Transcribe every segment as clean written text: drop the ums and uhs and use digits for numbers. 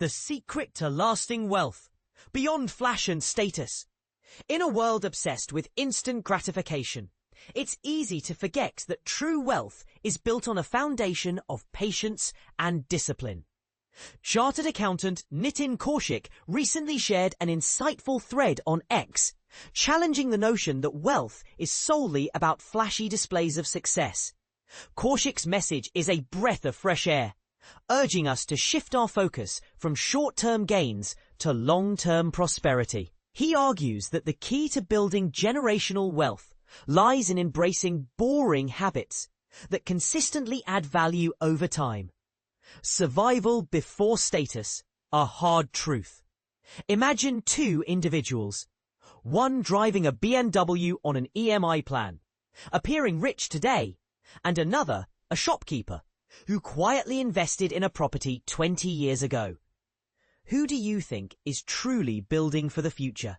The secret to lasting wealth, beyond flash and status. In a world obsessed with instant gratification, it's easy to forget that true wealth is built on a foundation of patience and discipline. Chartered Accountant Nitin Kaushik recently shared an insightful thread on X, challenging the notion that wealth is solely about flashy displays of success. Kaushik's message is a breath of fresh air, urging us to shift our focus from short-term gains to long-term prosperity. He argues that the key to building generational wealth lies in embracing boring habits that consistently add value over time. Survival before status, a hard truth. Imagine two individuals, one driving a BMW on an EMI plan, appearing rich today, and another, a shopkeeper, who quietly invested in a property 20 years ago. Who do you think is truly building for the future?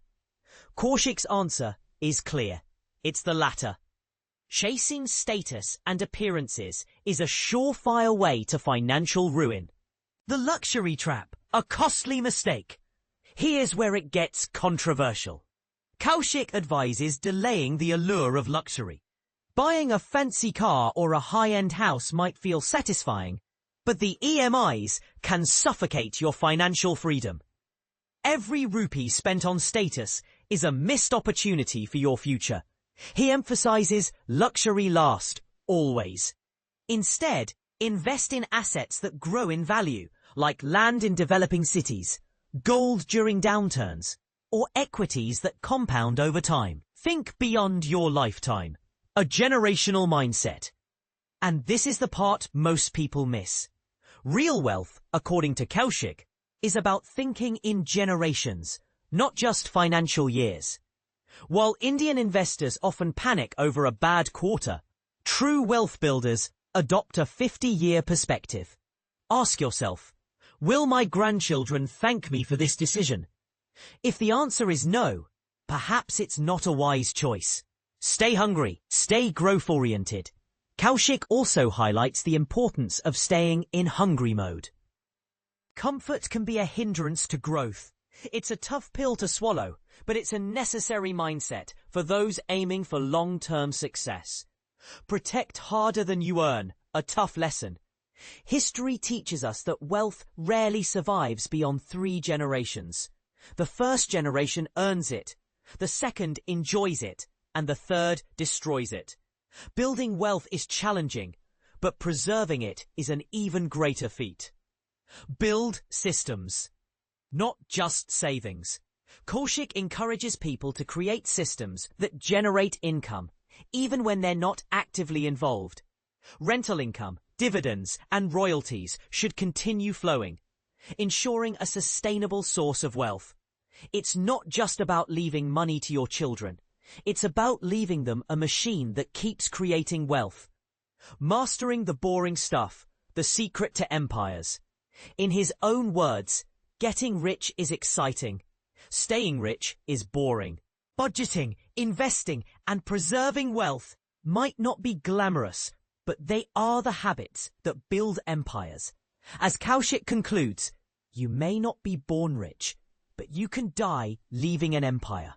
Kaushik's answer is clear. It's the latter. Chasing status and appearances is a surefire way to financial ruin. The luxury trap, a costly mistake. Here's where it gets controversial. Kaushik advises delaying the allure of luxury. Buying a fancy car or a high-end house might feel satisfying, but the EMIs can suffocate your financial freedom. Every rupee spent on status is a missed opportunity for your future. He emphasizes luxury last, always. Instead, invest in assets that grow in value, like land in developing cities, gold during downturns, or equities that compound over time. Think beyond your lifetime. A generational mindset. And this is the part most people miss. Real wealth, according to Kaushik, is about thinking in generations, not just financial years. While Indian investors often panic over a bad quarter, true wealth builders adopt a 50-year perspective. Ask yourself, will my grandchildren thank me for this decision? If the answer is no, perhaps it's not a wise choice. Stay hungry, stay growth-oriented. Kaushik also highlights the importance of staying in hungry mode. Comfort can be a hindrance to growth. It's a tough pill to swallow, but it's a necessary mindset for those aiming for long-term success. Protect harder than you earn, a tough lesson. History teaches us that wealth rarely survives beyond 3 generations. The first generation earns it, the second enjoys it, and the third destroys it. Building wealth is challenging, but preserving it is an even greater feat. Build systems, not just savings. Kaushik encourages people to create systems that generate income, even when they're not actively involved. Rental income, dividends, and royalties should continue flowing, ensuring a sustainable source of wealth. It's not just about leaving money to your children. It's about leaving them a machine that keeps creating wealth. Mastering the boring stuff, the secret to empires. In his own words, getting rich is exciting. Staying rich is boring. Budgeting, investing, and preserving wealth might not be glamorous, but they are the habits that build empires. As Kaushik concludes, you may not be born rich, but you can die leaving an empire.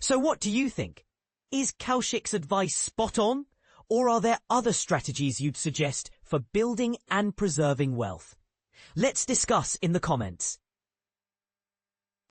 So what do you think? Is Kaushik's advice spot on? Or are there other strategies you'd suggest for building and preserving wealth? Let's discuss in the comments.